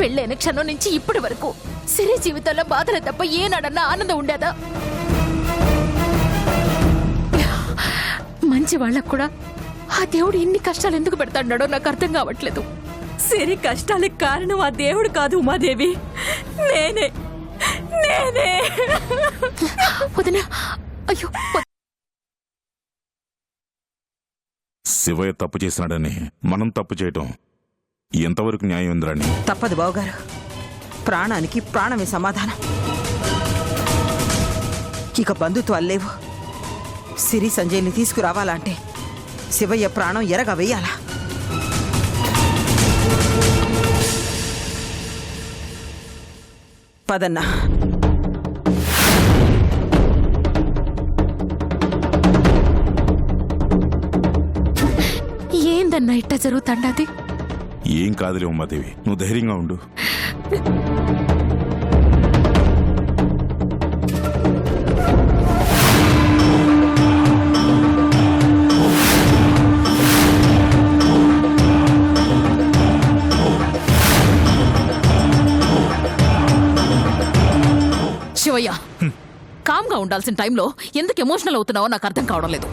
పెళ్ళైన క్షణం నుంచి ఇప్పటి వరకు సిరి జీవితంలో బాధలు తప్ప ఏనాడన్నా ఆనందం ఉండేదా? మంచి వాళ్ళకు కూడా ఆ దేవుడు ఇన్ని కష్టాలు ఎందుకు పెడతాడో నాకు అర్థం కావట్లేదు. సిరి కష్టాలకు కారణం ఆ దేవుడు కాదు ఉమాదేవి, నేనే. వదినా, అయ్యో. శివయ్య తప్పు చేసినాడని మనం తప్పు చేయటం ఎంతవరకు న్యాయం ఇంద్రాణి? తప్పదు బావగారు, ప్రాణానికి ప్రాణమే సమాధానం. ఇక బంధుత్వాలు లేవు. సిరి సంజయ్ని తీసుకురావాలంటే శివయ్య ప్రాణం ఎరగా వెయ్యాలా? పదన్నా. ఏందన్నా ఇట్ట జరుగుతాండాది? ఏం కాదులే ఉమాదేవి, నువ్వు ధైర్యంగా ఉండు. శివయ్య, కామ్గా ఉండాల్సిన టైంలో ఎందుకు ఎమోషనల్ అవుతున్నావో నాకు అర్థం కావడం లేదు.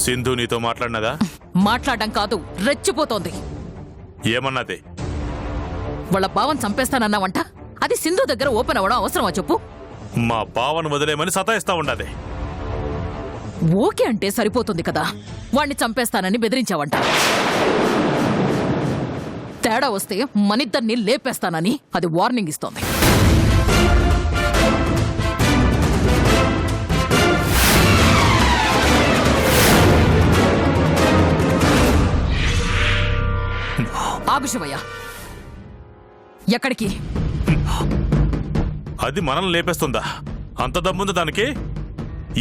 సింధు నీతో మాట్లాడినదా? మాట్లాడడం కాదు, రెచ్చిపోతోంది. ఏమన్నది? వాళ్ళ బావని చంపేస్తానన్నావంట, అది సింధు దగ్గర ఓపెన్ అవ్వడం అవసరమా చెప్పు? మా బావను వదిలేమని సతాయిస్తా ఉన్నది. ఓకే అంటే సరిపోతుంది కదా, వాణ్ణి చంపేస్తానని బెదిరించావంట. తేడా వస్తే మనిద్దరిని లేపేస్తానని అది వార్నింగ్ ఇస్తోంది. ఆగు శివయ్య, ఎక్కడికి? అది మనల్ని లేపేస్తుందా? అంత దమ్ముంది దానికి?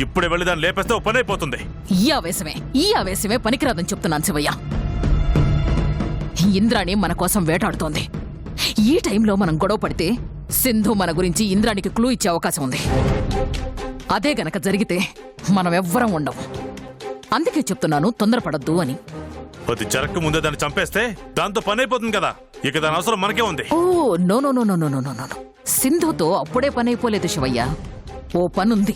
ఇప్పుడే వెళ్ళి దాన్ని లేపేస్తే ఓ పని అయిపోతుంది. ఈ ఆవేశమే పనికిరాదని చెప్తున్నాను శివయ్య. ఇంద్రాణి మన కోసం వేటాడుతోంది. ఈ టైంలో మనం గొడవ పడితే సింధు మన గురించి ఇంద్రానికి క్లూ ఇచ్చే అవకాశం ఉంది. అదే గనక జరిగితే మనం ఎవ్వరం ఉండం. అందుకే చెప్తున్నాను, తొందరపడద్దు అని. అది జరగక ముందే దాన్ని చంపేస్తే దాంతో పని అయిపోతుంది కదా. ఇక దాని అవసరం మనకే ఉంది. Oh no no no no no no no, సింధుతో అప్పుడే పని అయిపోలేదు శివయ్య. ఓ పనుంది.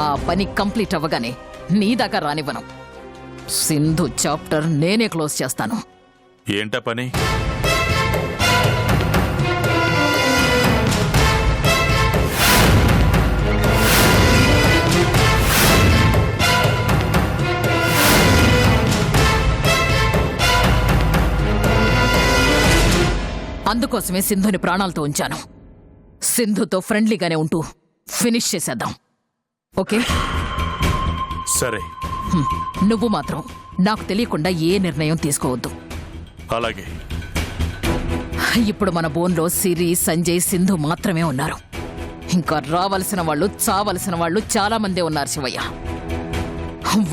ఆ పని కంప్లీట్ అవ్వగానే నీ దాకా రానివ్వను. సింధు చాప్టర్ నేనే క్లోజ్ చేస్తాను. ఏంటా పని? అందుకోసమే సింధుని ప్రాణాలతో ఉంచాను. సింధుతో ఫ్రెండ్లీగానే ఉంటూ ఫినిష్ చేసేద్దాం, ఓకే? సరే. నువ్వు మాత్రం నాకు తెలియకుండా ఏ నిర్ణయం తీసుకోవద్దు. అలాగే. ఇప్పుడు మన బోన్లో సిరి, సంజయ్, సింధు మాత్రమే ఉన్నారు. ఇంకా రావలసిన వాళ్ళు, చావలసిన వాళ్ళు చాలా మందే ఉన్నారు శివయ్య.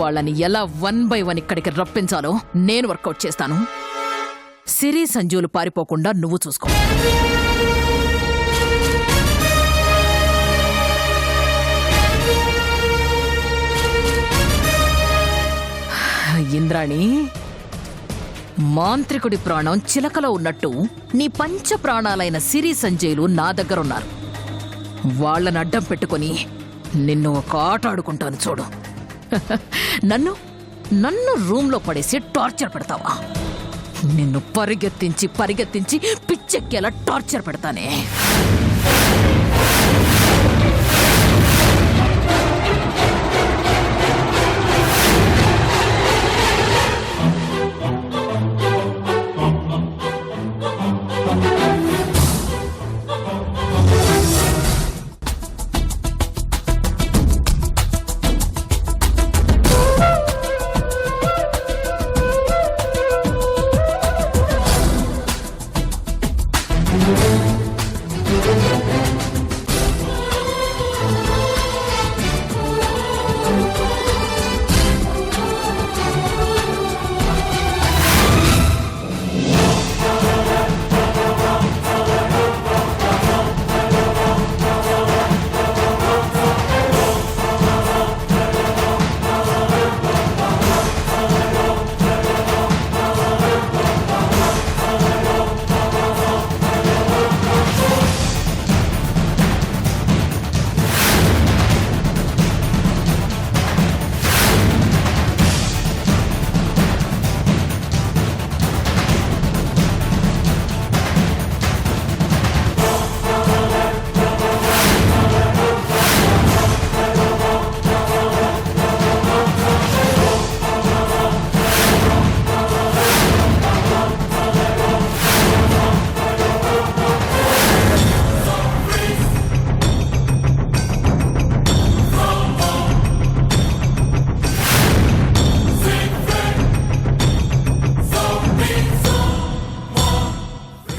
వాళ్ళని ఎలా 1 by 1 ఇక్కడికి రప్పించాలో నేను వర్కౌట్ చేస్తాను. సిరి, సంజులు పారిపోకుండా నువ్వు చూసుకో. ఇంద్రాణి, మాంత్రికుడి ప్రాణం చిలకలో ఉన్నట్టు నీ పంచ ప్రాణాలైన సిరి, సంజయ్లు నా దగ్గరున్నారు. వాళ్ళని అడ్డం పెట్టుకుని నిన్ను ఒక ఆట ఆడుకుంటాను చూడు. నన్ను రూమ్లో పడేసి టార్చర్ పెడతావా? నిన్ను పరిగెత్తించి పిచ్చెక్కేలా టార్చర్ పెడతానే.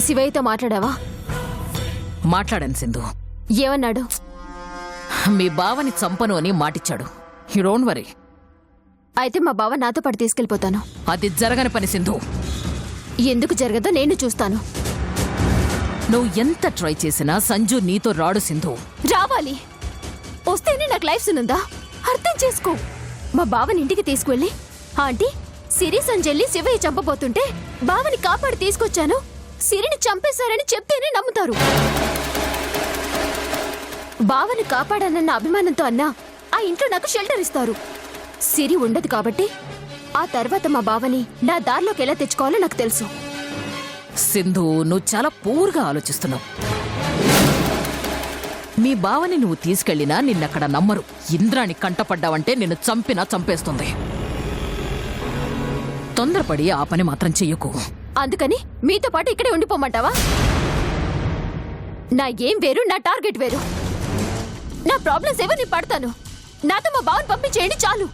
శివయ్యతో మాట్లాడావా? మాట్లాడాను సింధు. ఏమన్నాడు? మీ బావని చంపను అని మాటిచ్చాడు. You don't worry. అయితే మా బావ నాతో పాటు తీసుకెళ్ళిపోతాను. అది జరగని పని సింధు. ఎందుకు జరగదో నేను చూస్తాను. నువ్వు ఎంత ట్రై చేసినా సంజు నీతో రాడు సింధు. రావాలి. వస్తేనే నాకు లైఫ్ సునుందా? అర్థం చేసుకో. మా బావని ఇంటికి తీసుకువెళ్ళి, ఆంటీ సిరి సంజయ్ని శివయ్య చంపబోతుంటే బావని కాపాడి తీసుకొచ్చాను, సిరిని చంపేశారని చెప్తేనే నమ్ముతారు. బావని కాపాడానన్న అభిమానంతో అన్నా ఆ ఇంట్లో నాకు షెల్టర్ ఇస్తారు. సిరి ఉండదు కాబట్టి ఆ తర్వాత మా బావని నా దారిలోకి ఎలా తెచ్చుకోవాలో నాకు తెలుసు. సింధు, నువ్వు చాలా పూర్గా ఆలోచిస్తున్నావు. మీ బావని నువ్వు తీసుకెళ్లినా నిన్నక్కడ నమ్మరు. ఇంద్రాణి కంటపడ్డావంటే నిన్ను చంపినా చంపేస్తుంది. తొందరపడి ఆ పని మాత్రం చెయ్యకు. అందుకని మీతో పాటు ఇక్కడే ఉండిపోమంటావా? నా ఏం వేరు, నా టార్గెట్ వేరు. నా ప్రాబ్లమ్స్ ఏవో నేను పడతాను. నాతో మా బావని పంపించేయండి చాలు.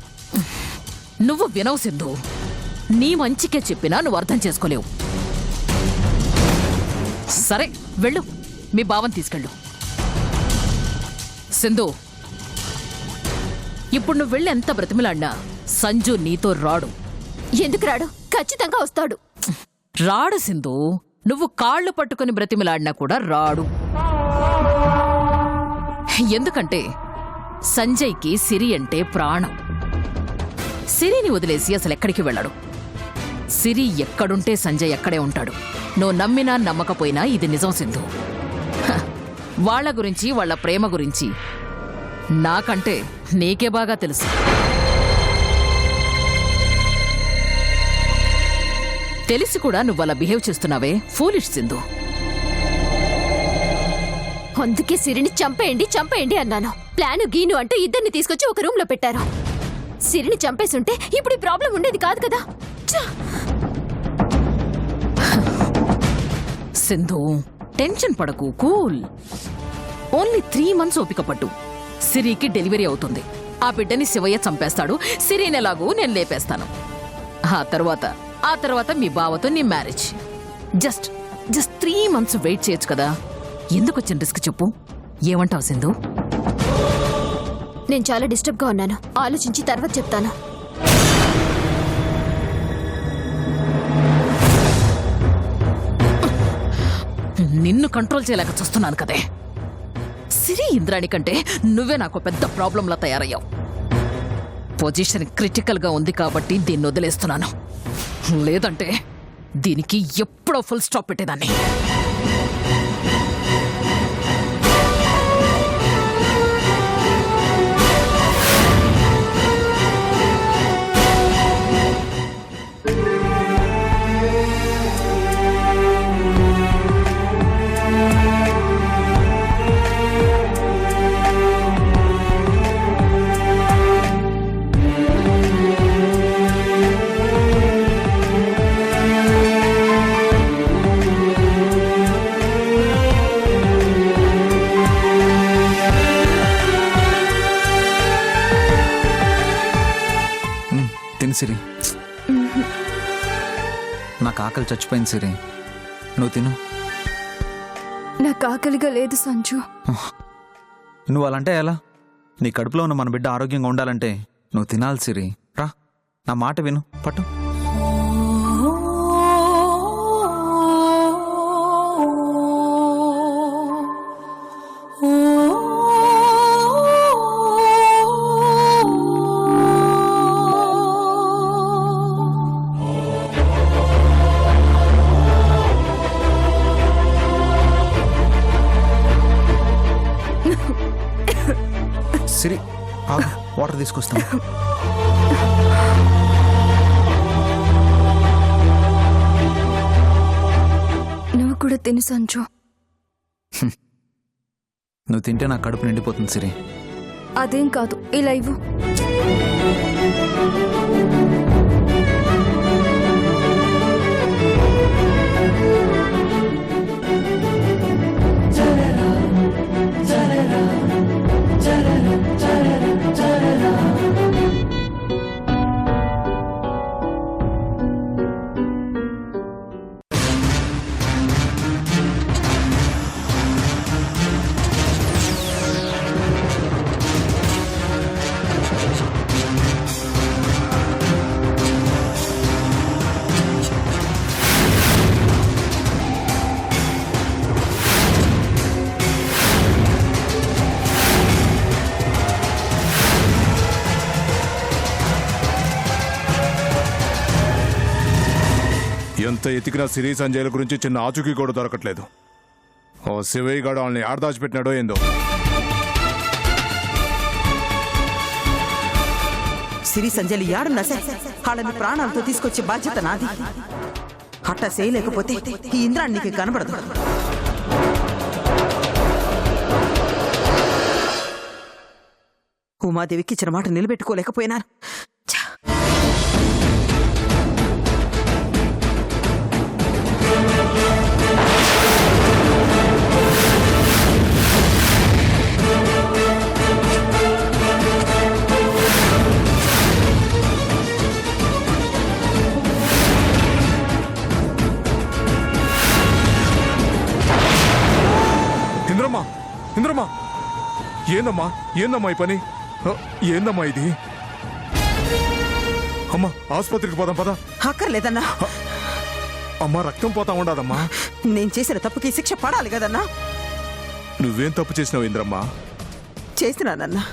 నువ్వు వినవు సింధు. నీ మంచికే చెప్పినా నువ్వు అర్థం చేసుకోలేవు. సరే వెళ్ళు, మీ బావని తీసుకెళ్ళు. సింధు, ఇప్పుడు నువ్వు వెళ్ళి ఎంత బ్రతిమిలాడినా సంజు నీతో రాడు. ఎందుకు రాడు? ఖచ్చితంగా వస్తాడు. రాడు సింధు. నువ్వు కాళ్ళు పట్టుకుని బ్రతిమిలాడినా కూడా రాడు. ఎందుకంటే సంజయ్కి సిరి అంటే ప్రాణం. సిరిని వదిలేసి అసలు ఎక్కడికి వెళ్ళాడు. సిరి ఎక్కడుంటే సంజయ్ ఎక్కడే ఉంటాడు. నువ్వు నమ్మినా నమ్మకపోయినా ఇది నిజం సింధు. వాళ్ళ గురించి, వాళ్ళ ప్రేమ గురించి నాకంటే నీకే బాగా తెలుసు. తెలిసి కూడా నువ్వు అలా బిహేవ్ చేస్తున్నావే, ఫూలిష్ సింధు. అందుకే సిరిని చంపేయండి చంపేయండి అన్నాను. ప్లాను గీను అంటూ ఇద్దరిని తీసుకొచ్చి ఒక రూమ్ లో పెట్టారు. సిరిని చంపేసుంటే ఇప్పుడు ఈ ప్రాబ్లం ఉండేది కాదు కదా. సింధు, టెన్షన్ పడకు, కూల్. ఓన్లీ 3 months ఓపిక పట్టు. సిరికి డెలివరీ అవుతుంది. ఆ బిడ్డని శివయ్య చంపేస్తాడు. సిరిని ఎలాగూ నేను లేపేస్తాను. ఆ తర్వాత మీ బావతో నీ మ్యారేజ్. జస్ట్ 3 months వెయిట్ చేయొచ్చు కదా. ఎందుకు వచ్చిన రిస్క్ చెప్పు? ఏమంటావు సింధు? నేను చాలా డిస్టర్బ్ గా ఉన్నాను. ఆలోచించి తర్వాత చెప్తాను. నిన్ను కంట్రోల్ చేయలేక చూస్తున్నాను కదే. సిరి ఇంద్రాణి కంటే నువ్వే నాకు పెద్ద ప్రాబ్లంలా తయారయ్యావు. పొజిషన్ క్రిటికల్ గా ఉంది కాబట్టి దీన్ని వదిలేస్తున్నాను. లేదంటే దీనికి ఎప్పుడో ఫుల్ స్టాప్ పెట్టేదాన్ని. సిరి, నాకు ఆకలి చచ్చిపోయింది సిరి, నువ్వు తిను. నాకు ఆకలిగా లేదు సంజు. నువ్వు అలాంటే ఎలా? నీ కడుపులో ఉన్న మన బిడ్డ ఆరోగ్యంగా ఉండాలంటే నువ్వు తినాలి సిరి. రా, నా మాట విను, పట్టు. సిరి, వాటర్ తీసుకొస్తాను. నువ్వు కూడా తిను సంజు. నువ్వు తింటే నా కడుపు నిండిపోతుంది సిరి. అదేం కాదు, ఇలా ఇవ్వు. ఎంత ఎతికినా సిరి సంజయ్ల గురించి చిన్న ఆచూకీ కూడా దొరకట్లేదు. ఓ శివయ్య గాడు వాళ్ళని ఆడదాచిపెట్టినాడో ఏందో. సిరి సంజయ్లు యాడున్నా సరే వాళ్ళని ప్రాణాలతో తీసుకొచ్చే బాధ్యత నాది. అట్టా చేయలేకపోతే ఈ ఇంద్రాన్ని నీకు కనబడదు. ఉమాదేవికి ఇచ్చిన మాట నిలబెట్టుకోలేకపోయినాను. ఇంద్రమ్మా, ఇంద్రమ్మా, ఏందమ్మా ఏందమ్మా ఈ పని? ఏందమ్మా ఇది? అమ్మా ఆసుపత్రికి పోదాం పదా. అక్కర్లేదన్నా. అమ్మా రక్తం పోతా ఉండదమ్మా. నేను చేసిన తప్పుకి శిక్ష పడాలి కదన్నా. నువ్వేం తప్పు చేసినావు ఇంద్రమ్మా? చేసినానన్నా.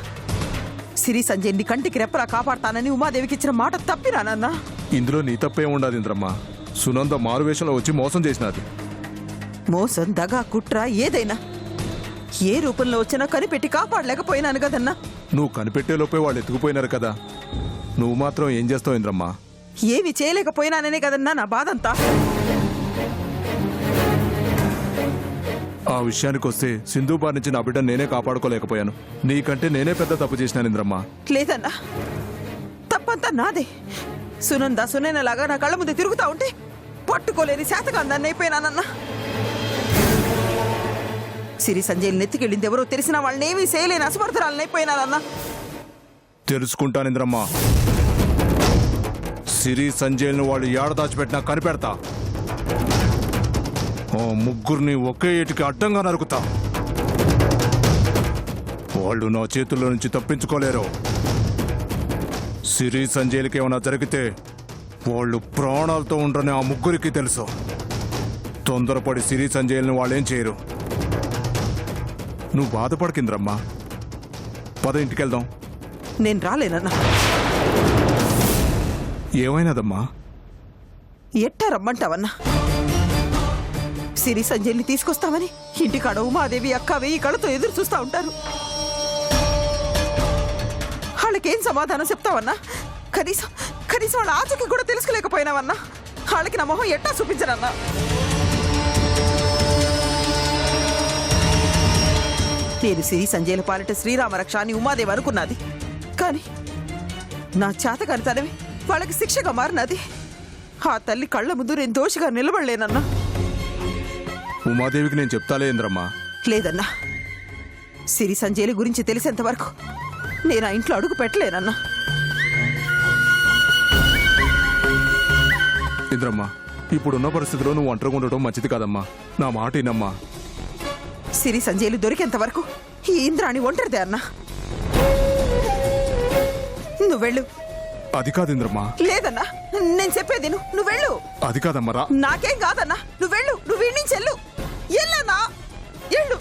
సిరి సంజయ్ని కంటికి రెప్పలా కాపాడతానని ఉమాదేవికి ఇచ్చిన మాట తప్పినానన్నా. ఇందులో నీ తప్పేం ఉండదు ఇంద్రమ్మా. సునంద మారువేషంలో వచ్చి మోసం చేసినది. మోసం, దగా, కుట్ర ఏదైనా ఏ రూపంలో వచ్చినా కనిపెట్టి కాపాడలేకపోయినాను కదన్నా. నువ్వు కనిపెట్టే లోపే వాళ్ళు ఎత్తుకుపోయినారు కదా. నువ్వు మాత్రం ఏం చేస్తావు ఇంద్రమ్మా? ఏమి చేయలేకపోయినాననే కదన్నా నా బాధంతా. ఆ విషయానికి వస్తే సింధూబార్ నుంచి నా బిడ్డ నేనే కాపాడుకోలేకపోయాను. నీకంటే నేనే పెద్ద తప్పు చేసినాను ఇంద్రమ్మా. లేదన్నా, తప్పంతా నాదే. సునంద సునైనలాగా నా కళ్ళ ముందు తిరుగుతా ఉంటే పట్టుకోలేని శాతకాందాన్ని అయిపోయినానన్నా. సిరి సంజయ్ని నెత్తికెళ్ళింది ఎవరో తెలిసిన వాళ్ళని ఏమీ చేయలేని అసమర్థరాలని అయిపోయినానన్నా. తెలుసుకుంటాను ఇంద్రమ్మా. సిరి సంజయ్ను వాళ్ళు ఏడ దాచిపెట్టినా కనిపెడతా. ఓ ముగ్గురిని ఒకే ఏటికి అడ్డంగా నరుకుతా. వాళ్ళు నా చేతుల్లో నుంచి తప్పించుకోలేరు. సిరి సంజయ్లకి ఏమైనా జరిగితే వాళ్ళు ప్రాణాలతో ఉండరని ఆ ముగ్గురికి తెలుసు. తొందరపడి సిరి సంజయ్ని వాళ్ళేం చేయరు. నువ్వు బాధపడకింద్రమ్మా. పద ఇంటికి వెళ్దాం. నేను రాలేనన్నా. ఏమైనదమ్మా? ఎట్టా రమ్మంటావన్నా? సిరి సంజయ్ని తీసుకొస్తామని ఇంటికాడ ఉమాదేవి అక్క వెయ్యి కళ్ళతో ఎదురు చూస్తా ఉంటారు. వాళ్ళకేం సమాధానం చెప్తావన్నా? కనీసం కనీసం వాళ్ళ ఆచూకీ కూడా తెలుసుకోలేకపోయినావన్నా. వాళ్ళకి నా మొహం ఎట్టా చూపించరన్నా? నేను సిరి సంజయ్ల పాలిట శ్రీరామరక్ష అని ఉమాదేవి అనుకున్నది. కానీ నా చేతకాని తనవి వాళ్ళకి శిక్షగా మారినది. ఆ తల్లి కళ్ళ ముందు నేను దోషిగా నిలబడలేనన్నా. ఉమాదేవికి నేను చెప్తాలే ఇంద్రమ్మా. లేదన్నా, సిరి సంజయ్ల గురించి తెలిసేంత వరకు నేను ఆ ఇంట్లో అడుగు పెట్టలేనన్నా. ఇంద్రమ్మా, ఇప్పుడున్న పరిస్థితిలో నువ్వు ఒంటరిగా ఉండటం మంచిది కాదమ్మా. నా మాట వినమ్మా. సిరి సంజయ్లు దొరికేంత వరకు ఈ ఇంద్రాణి ఒంటరిదే అన్నా. నువ్వు వెళ్ళు. అది కాదు ఇంద్రమ్మా. లేదన్నా, నేను చెప్పేది నువ్వు వెళ్ళు. అది కాదమ్మా. నాకేం కాదన్నా, నువ్వు వెళ్ళు. నువ్వు వీడి నుంచి వెళ్ళు. ఎల్లన్నా, ఎళ్ళు.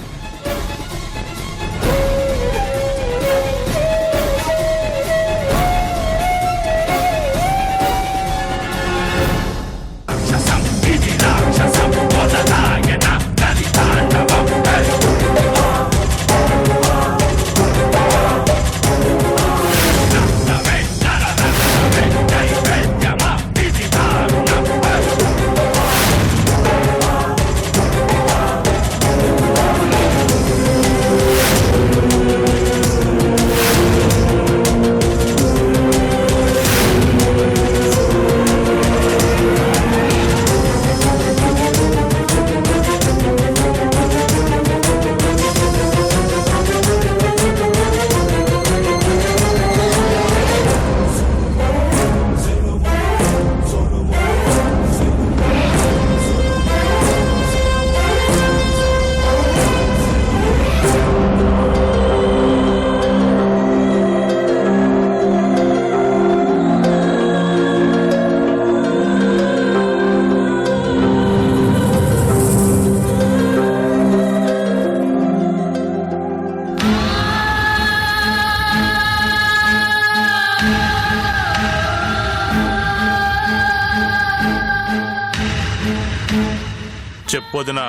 చెప్పొదినా.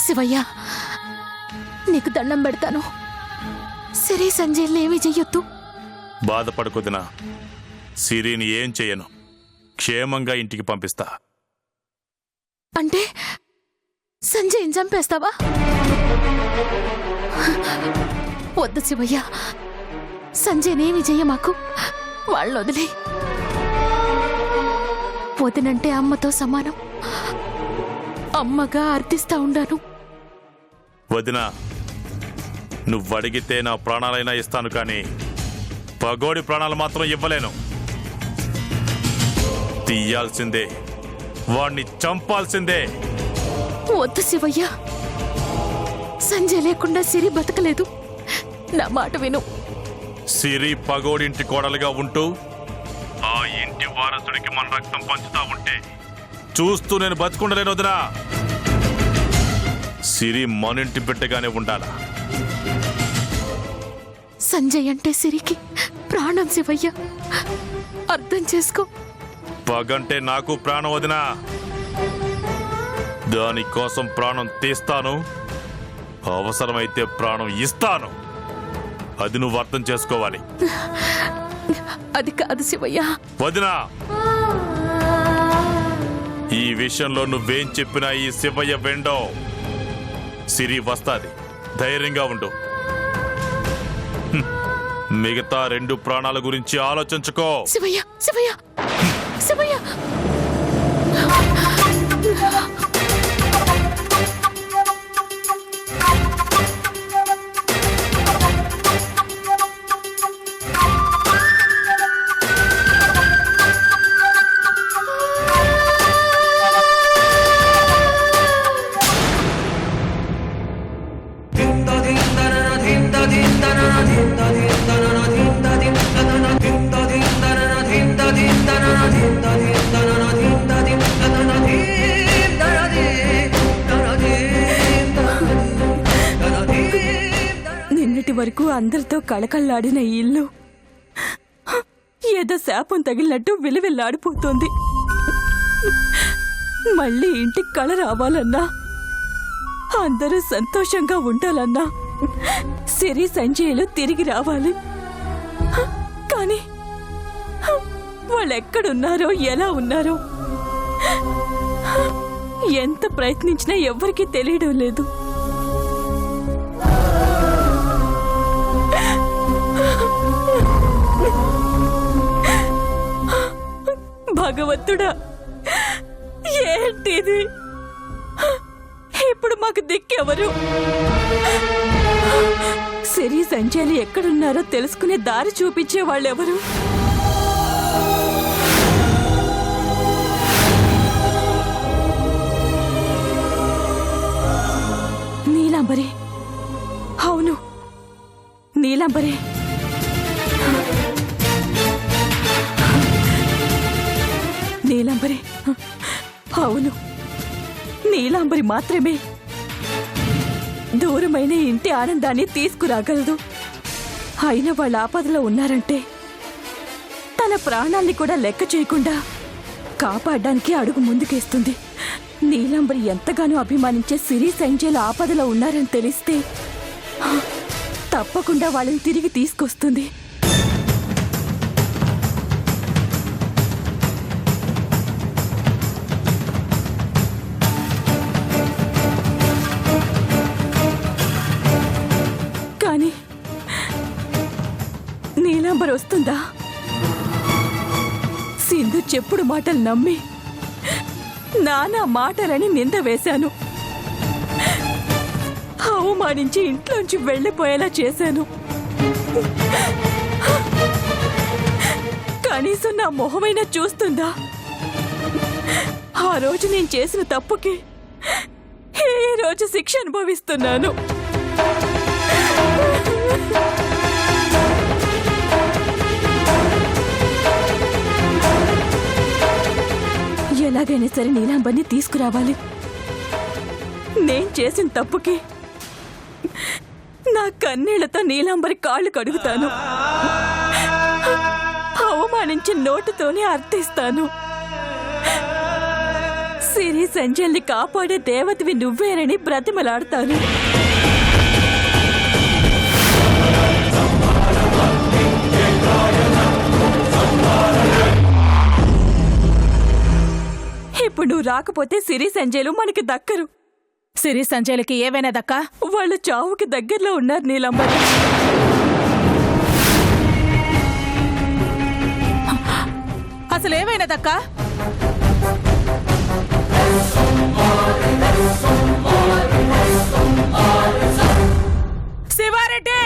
శివయ్య, నీకు దండం పెడతాను. సిరి సంజయ్ని ఏమీ చెయ్యొద్దు. బాధపడుకొదినా. సిరిని ఏం చెయ్యను. క్షేమంగా ఇంటికి పంపిస్తా. అంటే సంజయ్ని చంపేస్తావా? వద్దు శివయ్య, సంజయ్నేమి చెయ్య మాకు. వాళ్ళని వదిలే. వదినంటే అమ్మతో సమానం. అమ్మగా అర్థిస్తా ఉండాను. వదినా, నువ్వడిగితే నా ప్రాణాలైనా ఇస్తాను, కానీ పగోడి ప్రాణాలు మాత్రం ఇవ్వలేను. తీయాల్సిందే, వాణ్ణి చంపాల్సిందే. వద్దు శివయ్య, సంజయ్ లేకుండా సిరి బతకలేదు. నా మాట విను. సిరి పగోడింటి కోడలుగా ఉంటూ ఆ ఇంటి వారసుడికి మన రక్తం పంచుతా ఉంటే చూస్తూ నేను బతుకుండలేను వదినా. సిరి మనింటి బిడ్డగానే ఉండాలా. సంజయ్ అంటే సిరికి ప్రాణం శివయ్య, అర్థం చేసుకో. పగంటే నాకు ప్రాణం వదినా. దానికోసం ప్రాణం తీస్తాను, అవసరమైతే ప్రాణం ఇస్తాను. అది నువ్వు అర్థం చేసుకోవాలి. అది కాదు శివయ్య. వదినా, ఈ విషయంలో నువ్వేం చెప్పినా ఈ శివయ్య వెండో. సిరి వస్తాది, ధైర్యంగా ఉండు. మిగతా 2 ప్రాణాల గురించి ఆలోచించుకో. శివయ్య, శివయ్య, శివయ్య. నిన్నటి వరకు అందరితో కళకళలాడిన ఈ ఇల్లు ఏదో శాపం తగిలినట్టు విలువెల్లాడిపోతుంది. మళ్ళీ ఇంటికి కళ రావాలన్నా, అందరూ సంతోషంగా ఉండాలన్నా సిరి సంజయ్లు తిరిగి రావాలి. కానీ వాళ్ళు ఎక్కడున్నారో, ఎలా ఉన్నారో ఎంత ప్రయత్నించినా ఎవ్వరికీ తెలియడం లేదు. భగవంతుడా, ఏంటిది? ఇప్పుడు మాకు దిక్కెవరు? సిరి సంజయ్లు ఎక్కడున్నారో తెలుసుకునే దారి చూపించే వాళ్ళెవరు? నీలాంబరి. అవును, నీలాంబరి. నీలాంబరి, అవును, నీలాంబరి మాత్రమే దూరమైన ఇంటి ఆనందాన్ని తీసుకురాగలదు. అయిన వాళ్ళ ఆపదలో ఉన్నారంటే తన ప్రాణాల్ని కూడా లెక్క చేయకుండా కాపాడడానికి అడుగు ముందుకేస్తుంది. నీలాంబరి ఎంతగానో అభిమానించే సిరి సంజయ్ల ఆపదలో ఉన్నారని తెలిస్తే తప్పకుండా వాళ్ళని తిరిగి తీసుకొస్తుంది. కానీ నీలాంబరి వస్తుందా? సింధు చెప్పుడు మాటలు నమ్మి నానా మాటలని నింద వేశాను. అవమానించి ఇంట్లోంచి వెళ్ళిపోయేలా చేశాను. కనీసం నా మొహమైనా చూస్తుందా? ఆ రోజు నేను చేసిన తప్పుకి ఈ రోజు శిక్ష అనుభవిస్తున్నాను. ఎలాగైనా సరే నీలాంబరిని తీసుకురావాలి. నేను చేసిన తప్పుకి నా కన్నీళ్లతో నీలాంబరి కాళ్ళు కడుగుతాను. అవమానించి నోటుతోనే అర్థిస్తాను. సిరి సంజయ్ని కాపాడే దేవతవి నువ్వేనని బ్రతిమలాడతాను. ఇప్పుడు నువ్వు రాకపోతే సిరి సంజయ్లు మనకి దక్కరు. సిరి సంజయ్లకి ఏవైనా దక్కా? వాళ్ళు చావుకి దగ్గరలో ఉన్నారు నీలంబరి. అసలు ఏవైనా దక్కా? శివారెడ్డి!